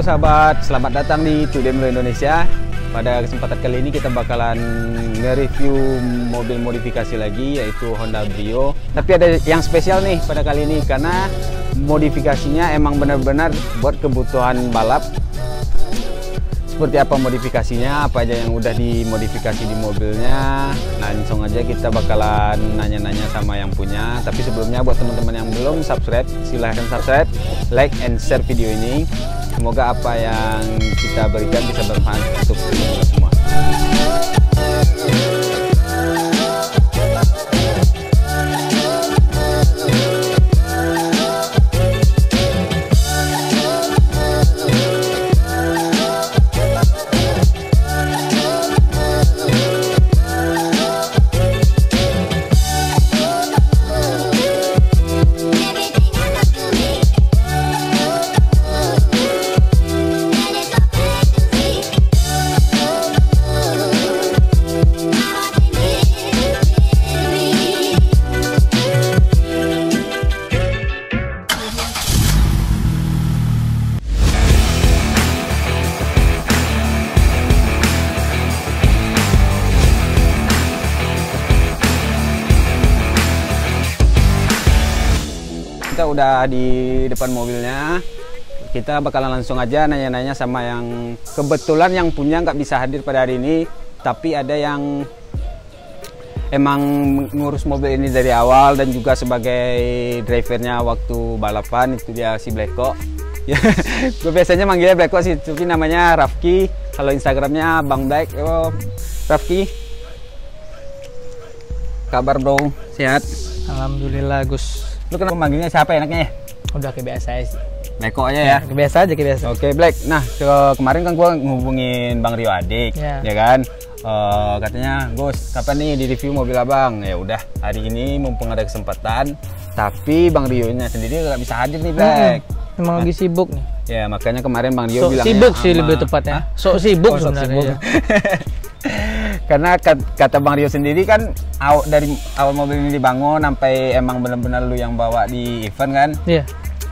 sahabat, selamat datang di Tudemlo Indonesia. Pada kesempatan kali ini kita bakalan nge-review mobil modifikasi lagi, yaitu Honda Brio. Tapi ada yang spesial nih pada kali ini, karena modifikasinya emang benar-benar buat kebutuhan balap. Seperti apa modifikasinya, apa aja yang udah dimodifikasi di mobilnya. Langsung aja kita bakalan nanya-nanya sama yang punya. Tapi sebelumnya buat teman-teman yang belum subscribe, silahkan subscribe, like, and share video ini. Semoga apa yang kita berikan bisa bermanfaat untuk kita semua. Kita udah di depan mobilnya, kita bakalan langsung aja nanya-nanya sama yang kebetulan yang punya nggak bisa hadir pada hari ini, tapi ada yang emang ngurus mobil ini dari awal dan juga sebagai drivernya waktu balapan, itu dia si Bleko. Ya, gue biasanya manggilnya Bleko sih, tapi namanya Rafki. Kalau Instagramnya Bang Black. Oh, Rafki, kabar bro? Sehat? Alhamdulillah Gus. Lu kenapa manggilnya siapa enaknya ya? Udah kebiasa sih. Bleko aja ya? Kebiasa aja, kebiasa. Oke, Black. Nah, kemarin kan gua ngehubungin Bang Rio Adik, ya kan? Katanya, Gus, kapan nih di review mobil abang? Ya udah, hari ini mumpung ada kesempatan. Tapi Bang Rio-nya sendiri nggak bisa hadir nih, Black. Emang lagi sibuk nih. Ya, makanya kemarin Bang Rio bilang sibuk sih lebih tepatnya. Sok sibuk sebenarnya. Karena kata Bang Rio sendiri kan dari awal mobil ini dibangun sampai emang benar-benar lu yang bawa di event kan? Iya.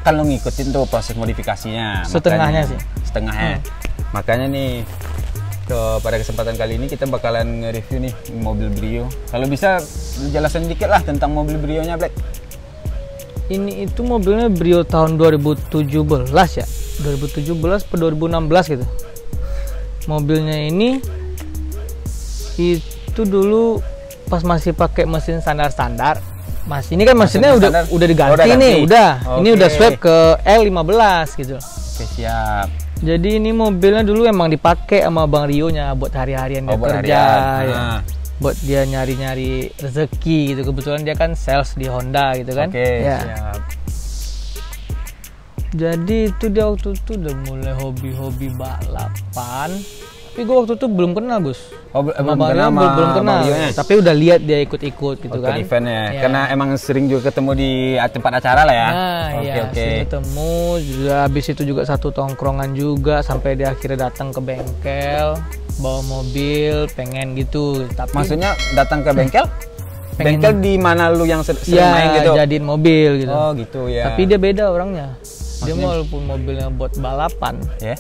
Kan lu ngikutin tuh proses modifikasinya. Setengahnya sih. Setengahnya. Makanya nih pada kesempatan kali ini kita bakalan nge-review nih mobil Brio. Kalau bisa jelasin dikit lah tentang mobil Brio-nya, Black. Ini itu mobilnya Brio tahun 2017 ya. 2017 per 2016 gitu. Mobilnya ini itu dulu pas masih pakai mesin standar-standar. Mas, ini kan mesinnya udah diganti nih, udah. Ini udah swap ke L15 gitu. Oke, siap. Jadi ini mobilnya dulu emang dipakai sama Bang Rio-nya buat hari-harian dia kerja, ya. Buat dia nyari-nyari rezeki gitu. Kebetulan dia kan sales di Honda gitu kan. Oke, ya. Siap. Jadi itu dia waktu itu udah mulai hobi-hobi balapan. Tapi gue waktu itu belum kenal, Gus. Belum kenal. Tapi udah lihat dia ikut-ikut gitu kan. Eventnya, ya. Karena emang sering juga ketemu di tempat acara lah ya. Nah, sering ketemu. Juga habis itu juga satu tongkrongan juga sampai dia akhirnya datang ke bengkel, bawa mobil, pengen gitu. Tapi maksudnya datang ke bengkel? Bengkel di mana lu yang sering main gitu? Jadiin mobil gitu. Oh gitu ya. Tapi dia beda orangnya. Dia walaupun mobilnya buat balapan, ya.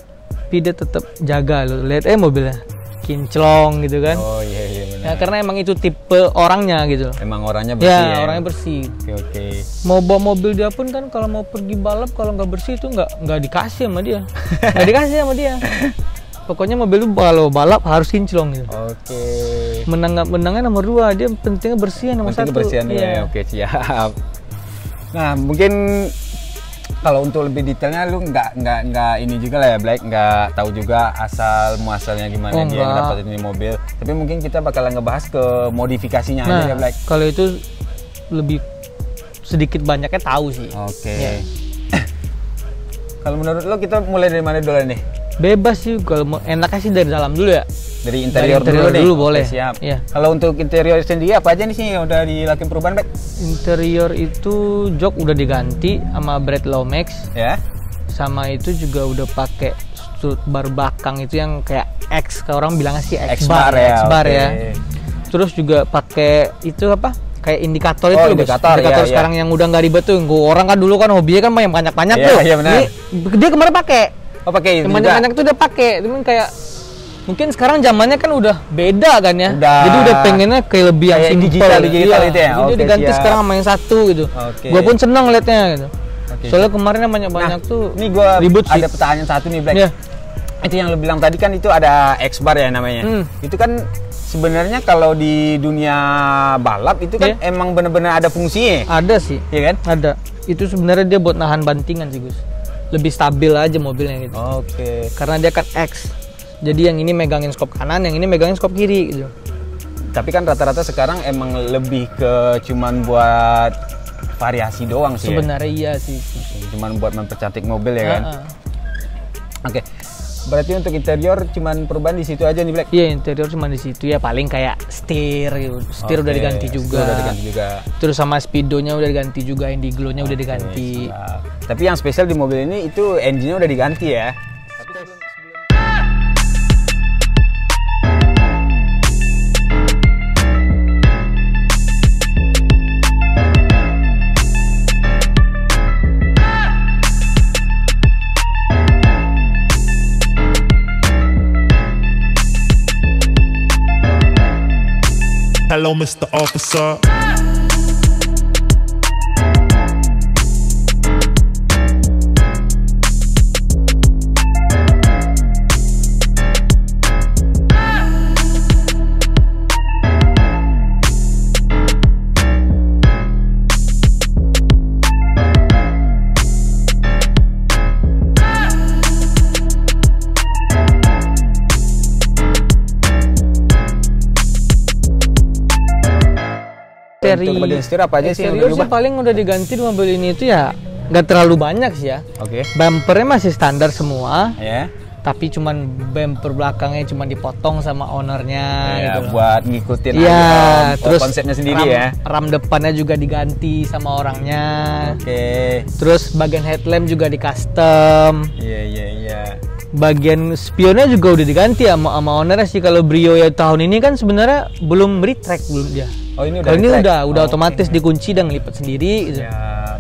Tapi dia tetap jaga lo, lihat mobilnya kinclong gitu kan. Oh iya benar. Ya, karena emang itu tipe orangnya gitu. Emang orangnya bersih ya? Orangnya bersih. Oke. Mau bawa mobil dia pun kan kalau mau pergi balap, kalau nggak bersih itu nggak dikasih sama dia. Nggak dikasih sama dia. Pokoknya mobil itu kalau balap harus kinclong gitu. Oke. Menangnya nomor 2, dia pentingnya bersih nomor 1. Kebersihan ya. Oke, siap. Nah, mungkin kalau untuk lebih detailnya lu nggak ini juga lah ya, Black, nggak tahu juga asal muasalnya gimana dia dapetin ini mobil. Tapi mungkin kita bakalan ngebahas ke modifikasinya aja ya, Black. Kalau itu lebih sedikit banyaknya tahu sih. Oke. Ya. Kalau menurut lo kita mulai dari mana dulu nih? Bebas sih, kalau enaknya sih dari dalam dulu ya. Dari interior dulu boleh. Oke, siap. Ya. Kalau untuk interior sendiri apa aja nih sih yang udah dilakukan perubahan, Black? Interior itu jok udah diganti sama Brad Lomax. Ya. Sama itu juga udah pakai strut bar belakang itu yang kayak X, kalau orang bilangnya sih X-bar ya. Terus juga pakai itu apa? Kayak indikator itu indikator sekarang yang udah nggak ribet tuh. Orang kan dulu kan hobinya kan main banyak-banyak tuh. Iya, benar. Ini dia kemarin pakai Oh, pakai itu yang juga. banyak tuh udah pakai, cuman kayak mungkin sekarang zamannya kan udah beda kan ya. Jadi udah pengennya kayak lebih yang simpel digital iya. itu ya. Jadi dia diganti sekarang sama yang satu gitu. Gua pun seneng liatnya gitu. Soalnya kemarin banyak tuh ini gua ribut sih. ada pertanyaan satu nih, Black. Yeah. Itu yang lu bilang tadi kan itu ada X-Bar ya namanya. Itu kan sebenarnya kalau di dunia balap itu kan emang bener-bener ada fungsinya. Ada sih. Iya kan? Ada. Itu sebenarnya dia buat nahan bantingan sih, Gus. Lebih stabil aja mobilnya gitu. Oke. Karena dia kan X. Jadi yang ini megangin skop kanan, yang ini megangin skop kiri gitu. Tapi kan rata-rata sekarang emang lebih ke cuman buat variasi doang sih. Sebenarnya iya sih. Cuman buat mempercantik mobil ya kan. Oke. Berarti untuk interior cuman perubahan di situ aja nih, Black. Iya, interior cuma di situ ya, paling kayak setir gitu. Setir udah diganti juga. Udah diganti juga. Terus sama speedonya udah diganti juga, indiglo-nya udah diganti. Tapi yang spesial di mobil ini itu engine-nya udah diganti ya. Hello, Mr. Officer. Untuk bagian setir apa aja sih yang udah sih paling udah diganti di mobil ini itu ya nggak terlalu banyak sih ya. Oke. Bumpernya masih standar semua. Ya. Tapi cuman bumper belakangnya cuman dipotong sama ownernya gitu. Buat ngikutin terus konsepnya sendiri ya. Ram depannya juga diganti sama orangnya. Oke. Terus bagian headlamp juga di custom. Iya. Bagian spionnya juga udah diganti sama ownernya sih. Kalau Brio ya tahun ini kan sebenarnya belum retract belum dia. Oh, ini udah. Kalau ini udah otomatis dikunci dan ngelipat sendiri gitu. Ya.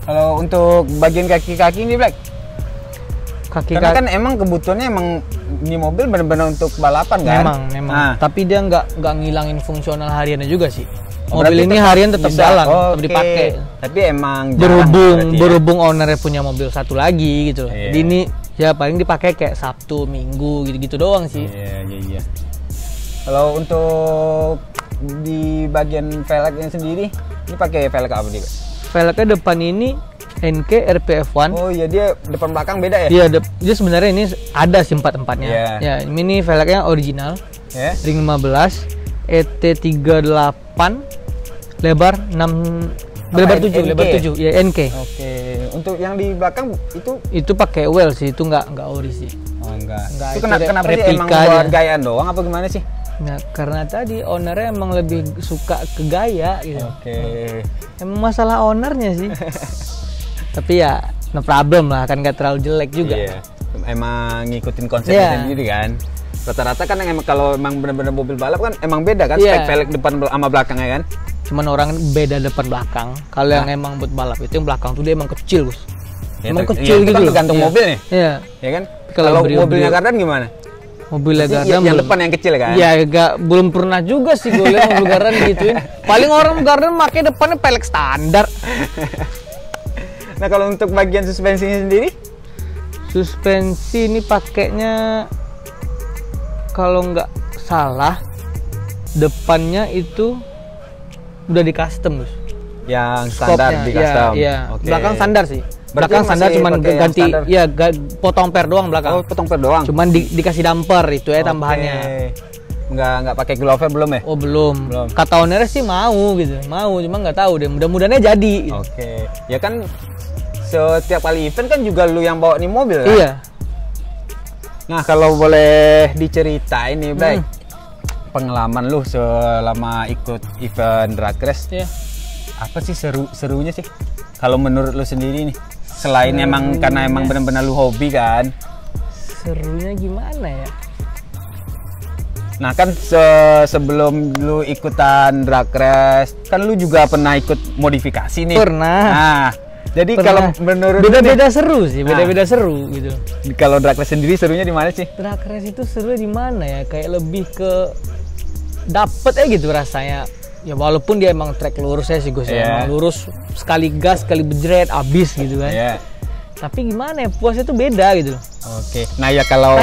Kalau untuk bagian kaki-kaki ini, Black. Karena kan emang kebutuhannya emang ini mobil benar-benar untuk balapan kan? Memang. Tapi dia nggak ngilangin fungsional hariannya juga sih. Mobil ini harian tetap jalan, tetap dipakai. Tapi emang berhubung ownernya punya mobil satu lagi gitu. Jadi ini ya paling dipakai kayak Sabtu, Minggu gitu-gitu doang sih. Iya. Kalau untuk di bagian velgnya sendiri, ini pakai velg apa nih? Velgnya depan ini NK RPF1. Oh iya, dia depan belakang beda ya? Iya, dia sebenarnya ini ada sih empat-empatnya. Ya, ini velgnya original. Ring 15, ET38, lebar 6, lebar 7, ya NK. Oke. Untuk yang di belakang itu pakai well sih, itu nggak ori sih. Oh, enggak. Itu kenapa sih, emang buat gayaan doang apa gimana sih? Nah, karena tadi ownernya emang lebih suka ke gaya gitu. Oke. Emang masalah ownernya sih. Tapi ya no problem lah, kan gak terlalu jelek juga. Iya. Emang ngikutin konsepnya sendiri kan. Rata-rata kan emang kalau emang benar-benar mobil balap kan emang beda kan spek velg depan sama belakangnya kan. Cuman orang beda depan belakang. Kalau yang emang buat balap itu yang belakang tuh dia emang kecil, Gus. Emang kecil gitu. Kan tergantung mobilnya. Iya. Ya kan? Kalau mobilnya Gardan gimana? Mobil Gardan yang depan yang kecil kan? Ya belum pernah juga sih gue lihat mobil Gardan gituin. Paling orang Gardan pakai depannya pelek standar. Nah, kalau untuk bagian suspensinya sendiri? Suspensi ini pakainya kalau nggak salah depannya itu udah di custom, Gus. Yang standar di custom. Iya. Okay. Belakang standar sih. Belakang standar cuman ganti potong per doang belakang. Oh, potong per doang. Cuman dikasih damper itu ya tambahannya. Nggak pakai glove belum ya? Oh, belum. Kata owner sih mau gitu. Cuma nggak tahu deh. Mudah-mudahannya jadi. Oke. Ya kan setiap kali event kan juga lu yang bawa nih mobil kan? Iya. Nah, kalau boleh diceritain nih, Black. Pengalaman lu selama ikut event drag race. Iya. Apa sih serunya sih? Kalau menurut lu sendiri nih? Selain emang karena emang benar-benar lu hobi kan? Serunya gimana ya? Nah kan sebelum lu ikutan drag race, kan lu juga pernah ikut modifikasi nih. Pernah. Nah, Jadi kalau menurut beda-beda seru sih, beda-beda seru gitu. Kalau drag race sendiri serunya di mana sih? Drag race itu seru di mana ya? Kayak lebih ke dapet gitu rasanya. Ya walaupun dia emang track lurus ya sih Gus, emang lurus, sekali gas, sekali bejret, abis gitu kan. Tapi gimana ya, puasnya tuh beda gitu. Oke. Nah ya kalau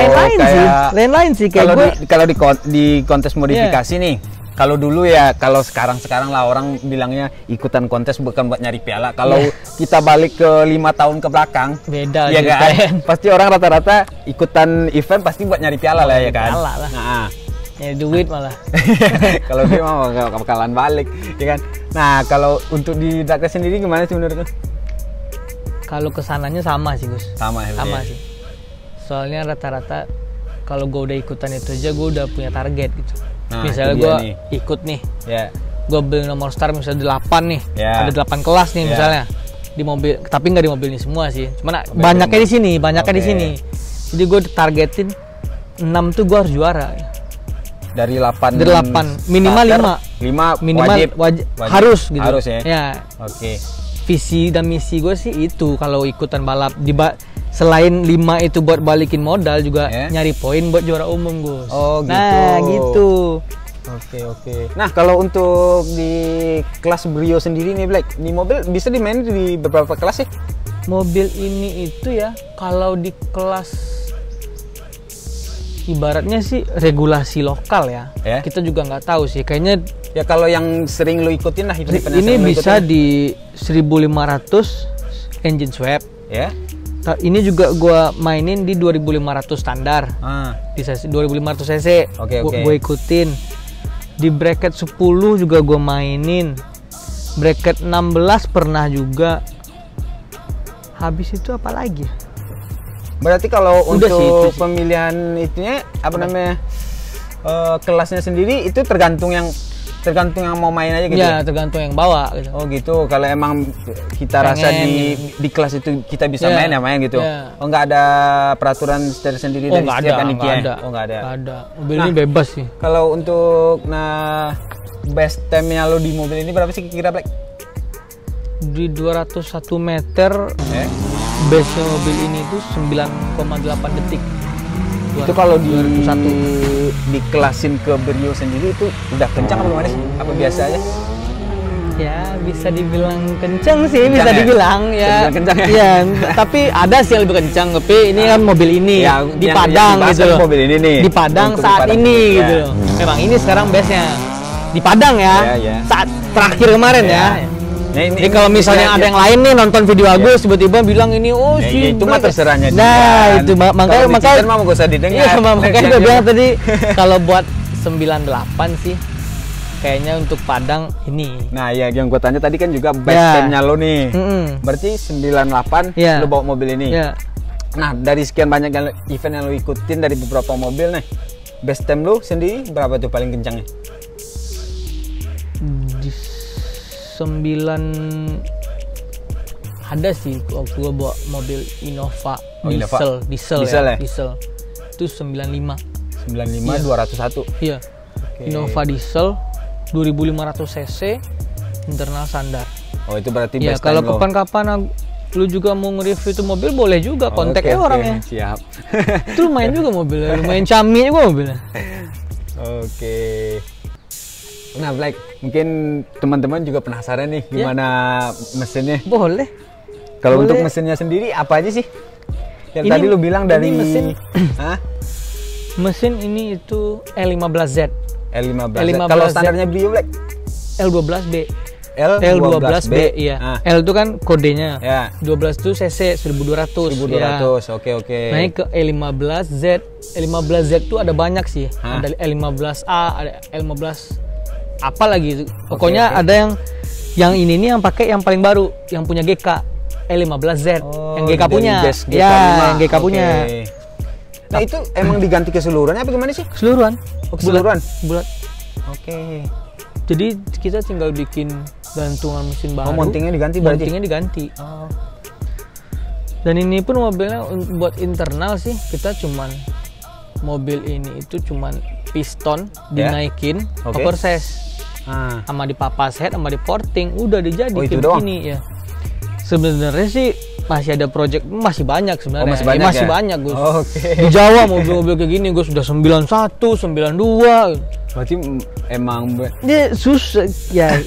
lain-lain sih kayak kalau di kontes modifikasi nih. Kalau dulu ya, kalau sekarang lah orang bilangnya ikutan kontes bukan buat nyari piala. Kalau kita balik ke 5 tahun ke belakang, beda ya kan? Pasti orang rata-rata ikutan event pasti buat nyari piala lah ya kan? Piala lah. Nah, ya duit malah. Kalau dia mah nggak bakalan balik, ya kan? Nah kalau untuk di drag race sendiri gimana sih menurut lu? Kalau kesananya sama sih Gus. Sama sih. Soalnya rata-rata kalau gue udah ikutan itu aja gue udah punya target gitu. Nah, misalnya gue ikut nih, gue beli nomor start misalnya 8 nih, ada 8 kelas nih misalnya di mobil, tapi nggak di mobil ini semua sih, cuman banyaknya di sini, di sini. Jadi gue targetin 6 tuh gue harus juara. Dari 8 minimal 5 minimal wajib harus gitu. Harus ya. Oke. Visi dan misi gue sih itu kalau ikutan balap selain 5 itu buat balikin modal juga nyari poin buat juara umum Gus. Oh gitu. Nah gitu. Oke. Nah kalau untuk di kelas Brio sendiri nih Black, ini mobil bisa dimainin di beberapa kelas sih? Mobil ini itu ya kalau di kelas ibaratnya sih regulasi lokal ya. Kita juga nggak tahu sih. Kayaknya ya kalau yang sering lo ikutin lah. Ini bisa di 1500 engine swap. Ini juga gua mainin di 2500 standar. Di sesi 2500 cc. Gua ikutin. Di bracket 10 juga gua mainin. Bracket 16 pernah juga. Habis itu apa lagi? Berarti kalau untuk pemilihan itunya namanya kelasnya sendiri itu tergantung yang mau main aja gitu. Ya, tergantung yang bawa gitu. Oh gitu. Kalau emang kita rasa di kelas itu kita bisa main ya main gitu. Oh nggak ada peraturan sendiri dari setiap panitia. Oh nggak ada. Ada. Mobil ini bebas sih. Kalau untuk best time-nya lo di mobil ini berapa sih kira-kira Black? Di 201 meter. Base mobil ini tuh 9,8 detik. Itu kalau dikelasin ke Brio sendiri itu udah kencang apa gimana sih? Apa biasa aja? Ya bisa dibilang kencang sih, bisa dibilang ya. Kencang ya? Ya, tapi ada sih yang lebih kencang. Tapi ini kan mobil ini di Padang gitu loh. Mobil ini nih. Di Padang saat ini gitu loh. Memang ini sekarang base-nya di Padang ya. Saat terakhir kemarin ya. Jadi kalau misalnya ada yang lain nih nonton video Agus tiba-tiba bilang ini itu mah terserahnya dia. Nah, itu makanya mah gak usah didengar. Iya, makanya udah bilang tadi kalau buat 98 sih kayaknya untuk Padang ini. Nah, ya yang gue tanya tadi kan juga best time-nya lo nih. Berarti 98 lo bawa mobil ini. Nah, dari sekian banyak event yang lo ikutin dari beberapa mobil nih, best time lo sendiri berapa tuh paling kencangnya? 9 ada sih waktu gua bawa mobil Innova diesel itu 95 201. Iya. Innova diesel 2500 cc internal standar. Oh itu berarti ya kalau kapan-kapan lu juga mau nge-review itu mobil boleh juga kontaknya orangnya. Siap. Itu lumayan juga mobilnya, lumayan cami juga mobilnya. Oke. Nah Black, mungkin teman-teman juga penasaran nih gimana mesinnya. Boleh. Kalau untuk mesinnya sendiri apa aja sih? Yang tadi lu bilang dari mesin. Mesin ini itu L15Z. L15Z. Kalau standarnya Brio Black? L12B. L12B, iya. L itu kan kodenya. 12 itu cc 1200. Oke. Naik ke L15Z. L15Z itu ada banyak sih. Ada L15A, ada L15 apa lagi itu. Pokoknya ada yang ini nih yang pakai yang paling baru, yang punya GK L15Z, yang GK punya. Yang GK punya. Nah, itu emang diganti keseluruhannya apa gimana sih? Keseluruhan. Keseluruhan. Bulat. Oke. Jadi kita tinggal bikin gantungan mesin baru. Mountingnya diganti berarti? Mountingnya diganti. Dan ini pun mobilnya buat internal sih, kita cuman mobil ini itu cuman piston dinaikin oversize. Sama dipapas head, sama di porting, udah dijadiin begini ya. Sebenarnya sih masih ada project, masih banyak sebenarnya. Masih banyak, masih ya? banyak Gus. Oke. Di Jawa mobil-mobil kayak gini Gus sudah 91, 92. Berarti emang Dia susah ya,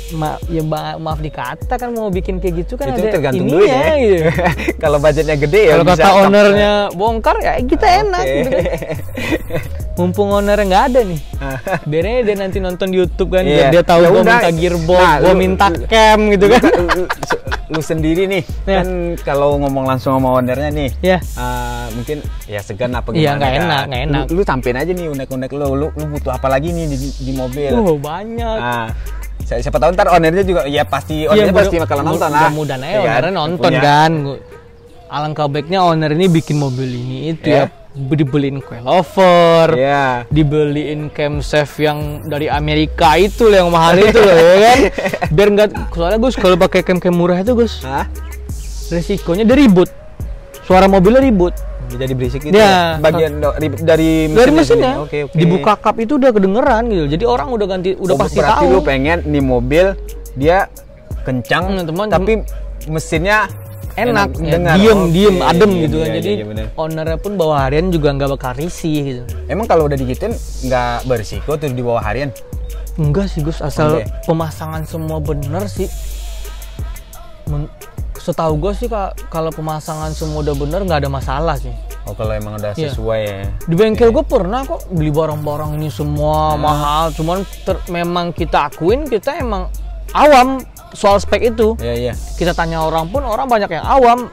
maaf dikata kan mau bikin kayak gitu kan itu ada tergantung ininya, duit ya. gitu. Kalau budgetnya gede ya Kalau bisa kata ownernya bongkar ya kita enak Oke. gitu kan. Mumpung ownernya nggak ada nih, biarnya dia nanti nonton di YouTube kan, Iya. biar dia tahu Ya gua udah. minta gearbox, Nah, gua lu- minta cam gitu kan. Lu sendiri nih Ya. kan kalau ngomong langsung sama ownernya nih Ya. mungkin ya segan apa Iya, gimana nggak kan. enak, nggak enak. Lu sampein aja nih unek-unek lu butuh apa lagi nih di mobil. Banyak. Nah, siapa tahu ntar ownernya juga ya pasti ownernya pasti bakalan nonton lah. Mudah-mudahan aja Iya kan? ownernya nonton Punya- kan. Alangkah baiknya owner ini bikin mobil ini itu Ya. ya dibeliin coilover, Iya. dibeliin camshaft yang dari Amerika itu loh, yang mahal itu loh ya kan. Biar nggak, soalnya Gus kalau pakai cam murah itu Gus, Hah? resikonya dia ribut, suara mobilnya ribut. Jadi berisik gitu Ya. ya. Bagian dari Mesinnya Oke. dibuka kap itu udah kedengeran gitu, jadi orang udah pasti berarti tahu. lu pengen nih mobil dia kencang Teman, tapi mesinnya enak, ya, dengar. diem Oke, adem iya, gitu kan. iya, Jadi iya, bener. ownernya pun bawa harian juga nggak bakal risih gitu. Emang kalau udah digituin nggak berisiko tuh di bawah harian? Enggak sih Gus, asal Oke. pemasangan semua bener sih. Setahu gue sih kalau pemasangan semua udah bener nggak ada masalah sih. Oh kalau emang udah Iya. sesuai ya. Di bengkel gue pernah kok beli barang-barang ini semua mahal, cuman memang kita akuin kita emang awam soal spek itu. Iya. Kita tanya orang pun orang banyak yang awam,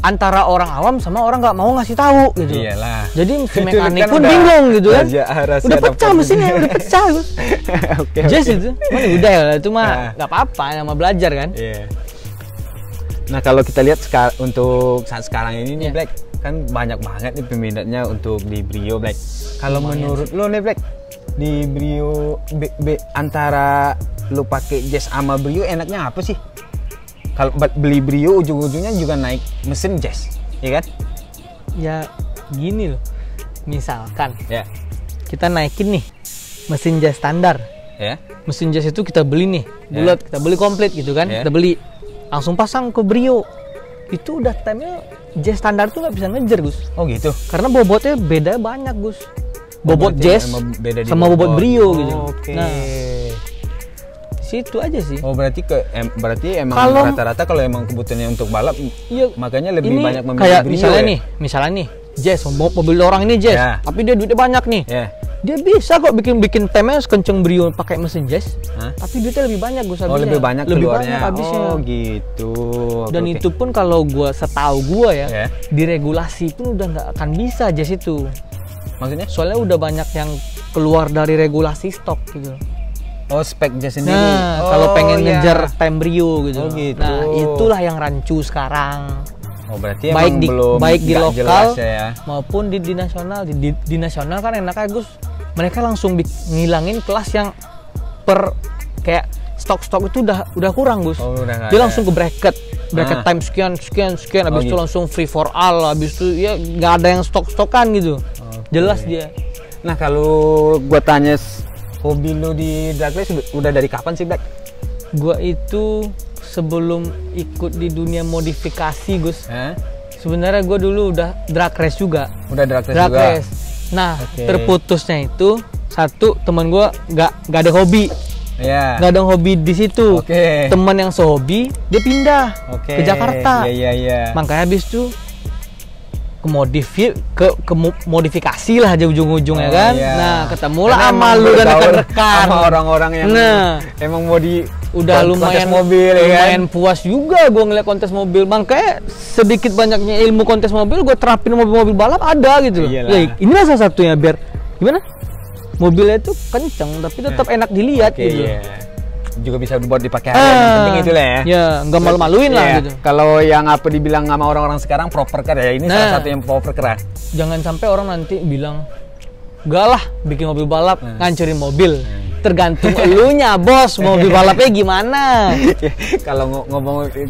antara orang awam sama orang nggak mau ngasih tahu gitu. Iyalah. Jadi si Itu mekanik kan pun udah bingung gitu kan. rahasia Udah pecah dapur. mesinnya, udah pecah Gus. Oke. Jazz itu, mana udah ya, itu mah Nah. nggak apa-apa, nama belajar kan. Iya. Nah kalau kita lihat untuk saat sekarang ini nih Iya. Black, kan banyak banget nih peminatnya untuk di Brio Black. Kalau menurut lo nih Black, di Brio antara lo pakai Jazz sama Brio enaknya apa sih? Kalau beli Brio ujung-ujungnya juga naik mesin Jazz, ya kan? Ya gini loh, misalkan Ya. kita naikin nih mesin Jazz standar, Ya. mesin Jazz itu kita beli nih bulat, kita beli komplit gitu kan, Ya. kita beli langsung pasang ke Brio, itu udah time-nya Jazz standar tuh nggak bisa ngejar Gus, Oh gitu. karena bobotnya beda banyak Gus, bobot berarti Jazz emang beda di sama bobot bobot. Brio Oh, gitu. oke. Nah situ aja sih. Oh berarti berarti emang Kalau- rata-rata kalau emang kebutuhannya untuk balap, Iya, makanya lebih ini banyak memilih kayak Brio misalnya nih Jazz, mobil orang ini Jazz, Ya. tapi dia duitnya banyak nih. Ya. Dia bisa kok bikin temnya sekenceng Brio pakai mesin Jazz, Hah? tapi duitnya lebih banyak Gus habisnya. Oh lebih banyak lebih keluarnya. banyak habisnya. Oh gitu. Dan Oke, itu oke. pun kalau gua setahu gua ya, Ya. diregulasi pun udah nggak akan bisa Jazz itu. Maksudnya? Soalnya udah banyak yang keluar dari regulasi stok gitu. Oh spek Jazz sendiri. Nah, Oh, kalau pengen iya. ngejar time Brio gitu. Oh, gitu. Nah, itulah yang rancu sekarang. Oh berarti baik emang di belum baik di nggak lokal jelas ya. maupun di nasional. Di nasional kan enaknya Gus, mereka langsung ngilangin kelas yang per kayak stok-stok itu udah kurang Gus. Oh, udah nggak Dia ada. langsung ke bracket Ah. time sekian habis itu gitu. langsung free for all, habis itu ya nggak ada yang stok-stokan gitu. Oke. Jelas dia. Nah kalau gua tanya hobi lu di drag race udah dari kapan sih Black? Gua itu sebelum ikut di dunia modifikasi Gus, Hah? sebenarnya gua dulu udah drag race juga. Udah drag race Drag juga. race. Nah, Oke. terputusnya itu satu teman gue nggak ada hobi, Iya. nggak ada hobi di situ. Oke. Teman yang sehobi dia pindah Oke. ke Jakarta. Iya. Makanya habis itu ke modifikasi lah aja ujung-ujungnya Oh, kan. iya. Nah, ketemulah Karena sama emang lu dan bergaul rekan-rekan. sama orang-orang yang Nah. emang mau di Udah kontes lumayan mobil ya kan? lumayan puas juga gue ngeliat kontes mobil. Makanya sedikit banyaknya ilmu kontes mobil gue terapin mobil-mobil balap ada gitu. Iyalah. Ya, inilah salah satunya biar gimana? Mobilnya itu kenceng tapi tetap enak dilihat Oke, gitu. iya. Juga bisa buat dipakai harian, yang penting itu lah ya. Ya, nggak malu-maluin lah Iya. gitu. Kalau yang apa dibilang sama orang-orang sekarang proper car ya, ini salah Nah. satu yang proper car. Jangan sampai orang nanti bilang, "Enggak lah, bikin mobil balap ngancurin mobil." Tergantung elunya, Bos. Mobil balapnya gimana? Kalau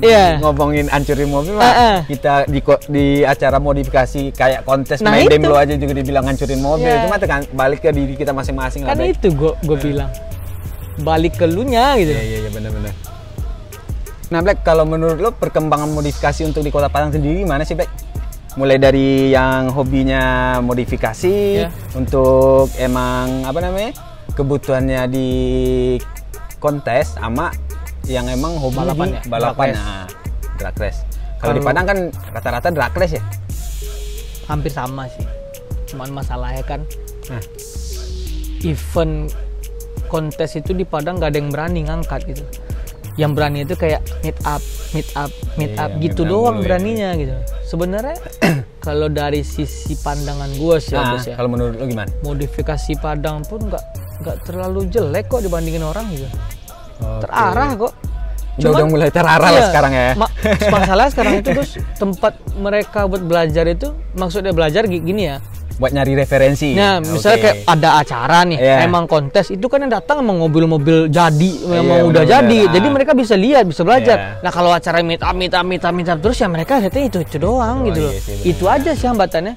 Iya. ngomongin hancurin mobil mah kita di acara modifikasi kayak kontes Nah, main itu. demo aja juga dibilang hancurin mobil. Iya. Cuma balik ke diri kita masing-masing Kan lah. Bek. itu gue bilang. Balik ke elunya gitu. Iya benar-benar. Nah Black, kalau menurut lo perkembangan modifikasi untuk di Kota Padang sendiri gimana sih Black? Mulai dari yang hobinya modifikasi untuk emang apa namanya kebutuhannya di kontes, sama yang emang hobi balapan, drag race. Kalau di Padang kan rata-rata drag race ya? Hampir sama sih. Cuman masalahnya kan event kontes itu di Padang nggak ada yang berani ngangkat gitu. Yang berani itu kayak meet up gitu doang beraninya gitu. Sebenarnya kalau dari sisi pandangan gue sih ya. Kalau menurut lo gimana? Modifikasi Padang pun nggak terlalu jelek kok dibandingin orang gitu. Terarah kok. Udah mulai terarah lah sekarang ya. Masalah sekarang itu Gus, tempat mereka buat belajar itu, maksudnya belajar gini ya. Buat nyari referensi. Nah, misalnya kayak ada acara nih, emang kontes itu kan yang datang emang mobil-mobil jadi, memang udah jadi. Jadi mereka bisa lihat, bisa belajar. Nah, kalau acara meet up terus ya mereka lihatnya itu doang gitu loh. Itu aja sih hambatannya.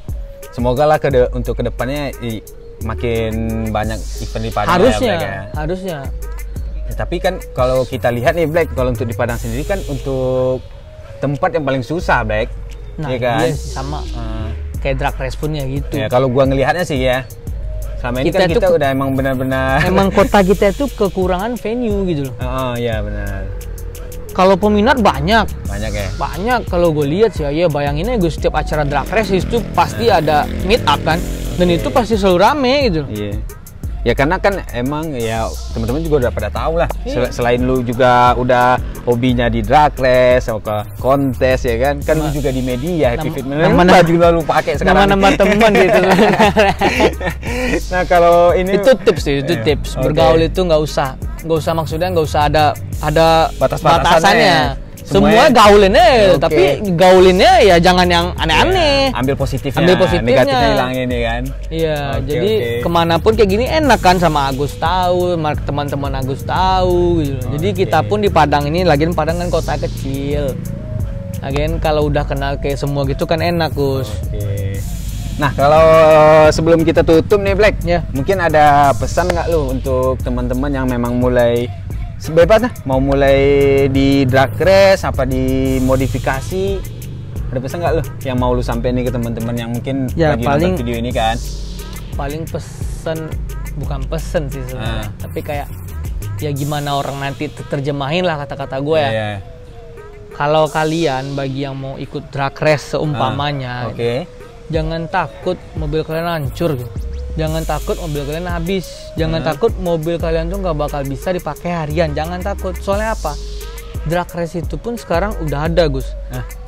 Semoga lah untuk kedepannya makin banyak event di Padang. Harusnya. Ya, tapi kan kalau kita lihat nih Black, kalau untuk di Padang sendiri kan untuk tempat yang paling susah Black. Nah, ya kan? Iya sama. Kayak drag race pun ya gitu. Ya, kalau gua ngelihatnya sih ya, selama ini kan kita udah emang benar-benar emang kota kita itu kekurangan venue gitu loh. Iya benar. Kalau peminat banyak ya. Banyak kalau gue lihat sih ya, bayanginnya gue setiap acara drag race itu pasti ada meet up kan, dan itu pasti selalu rame gitu. Iya. Ya karena kan emang ya teman-teman juga udah pada tahu lah. Selain lu juga udah hobinya di drag race atau ke kontes ya kan. Kan lu juga di media Happy Fit. Nama juga lu pakai sekarang. Nama teman gitu. Nah, kalau ini itu tips. Bergaul itu nggak usah maksudnya nggak usah ada batasannya. Semua gaulinnya, tapi gaulinnya ya jangan yang aneh-aneh. Ambil positifnya, negatifnya hilangin ya kan. Iya, jadi kemanapun kayak gini enak kan, sama Agus tahu, teman-teman Agus tahu gitu. Jadi kita pun di Padang ini, lagian Padang kan kota kecil. Lagian kalau udah kenal kayak semua gitu kan enak, Gus. Nah, kalau sebelum kita tutup nih Black, mungkin ada pesan nggak lu untuk teman-teman yang memang mulai bebas lah, mau mulai di drag race apa di modifikasi, ada pesan nggak lo yang mau lu sampai nih ke teman-teman yang mungkin lagi nonton video ini kan? Paling bukan pesen sih sebenarnya, tapi kayak ya gimana orang nanti terjemahin lah kata-kata gue ya. Kalau kalian bagi yang mau ikut drag race seumpamanya, jangan takut mobil kalian hancur gitu. Jangan takut mobil kalian habis. Jangan takut mobil kalian tuh nggak bakal bisa dipakai harian. Jangan takut. Soalnya apa? Drag race itu pun sekarang udah ada, Gus.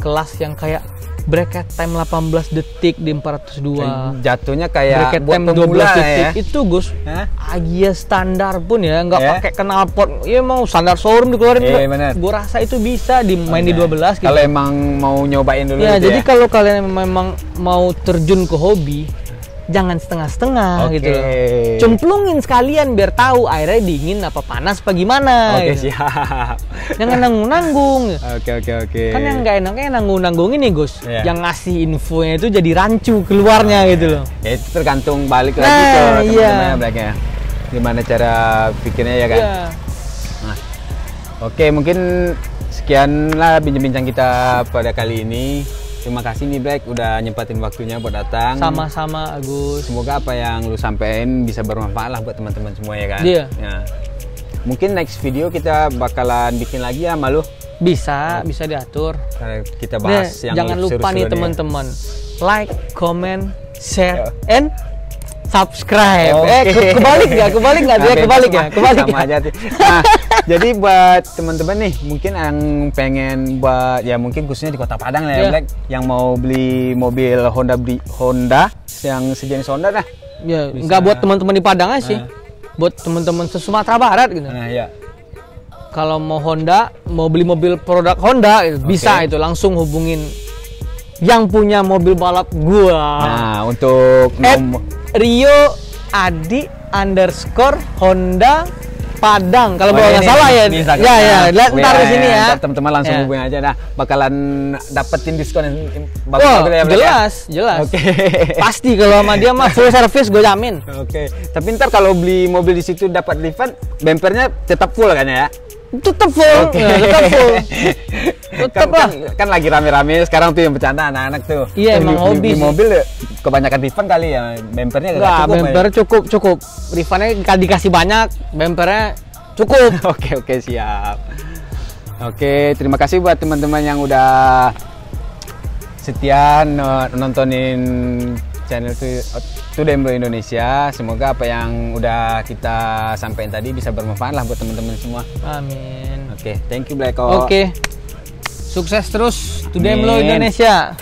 Kelas yang kayak bracket time 18 detik di 402. Jatuhnya kayak bracket time 12 detik itu, Gus. Agia standar pun ya, nggak pakai knalpot. Ya mau standar showroom dikeluarin. Gue rasa itu bisa dimain di 12 gitu. Kalau emang mau nyobain dulu ya, gitu jadi kalau kalian memang mau terjun ke hobi, jangan setengah-setengah gitu loh. Cemplungin sekalian biar tahu airnya dingin apa panas apa gimana. Gitu. Siap. Jangan nanggung-nanggung. Oke. Kan yang nggak enaknya nanggung-nanggung ini, Gus. Yang ngasih infonya itu jadi rancu keluarnya gitu loh. Ya itu tergantung balik lagi ke teman-temannya Black ya. Gimana cara pikirnya ya kan. Nah, mungkin sekianlah bincang-bincang kita pada kali ini. Terima kasih nih Black udah nyempatin waktunya buat datang. Sama-sama Agus. Semoga apa yang lu sampein bisa bermanfaat lah buat teman-teman semua ya kan. Iya. Ya. Mungkin next video kita bakalan bikin lagi ya sama lu. Bisa diatur. Kita bahas yang jangan lupa nih teman-teman, like, comment, share, and subscribe. Kebalik nggak dia kebalik ya. Sama aja. Nah, jadi buat teman-teman nih mungkin yang pengen buat ya mungkin khususnya di Kota Padang ya Black, yang mau beli mobil Honda yang sejenis Honda dah. Ya, nggak buat teman-teman di Padang aja sih. Buat teman-teman se-Sumatera Barat gitu. Nah, ya. Kalau mau Honda, mau beli mobil produk Honda gitu, bisa itu langsung hubungin yang punya mobil balap gua. Nah, untuk Rio Adi _Honda Padang kalau nggak salah ya. Ntar di sini ya. Teman-teman langsung hubungi aja. Nah, bakalan dapetin diskon yang bagus ya. Jelas. Pasti kalau sama dia mah full service gue jamin. Tapi ntar kalau beli mobil di situ dapat refund, bempernya tetap full kan ya? Tetap full, tetap full. Tetap lah. Kan lagi rame-rame sekarang tuh yang bercanda anak-anak tuh. Iya, emang hobi di mobil kebanyakan refund kali ya, bumpernya nggak cukup. Bumper cukup. Refundnya dikasih banyak, bumpernya cukup. Oke, siap. Oke, terima kasih buat teman-teman yang udah setia nontonin channel Today Bro Indonesia. Semoga apa yang udah kita sampaikan tadi bisa bermanfaat lah buat teman-teman semua. Amin. Oke, thank you Blacko. Oke. Sukses terus Today Bro Indonesia.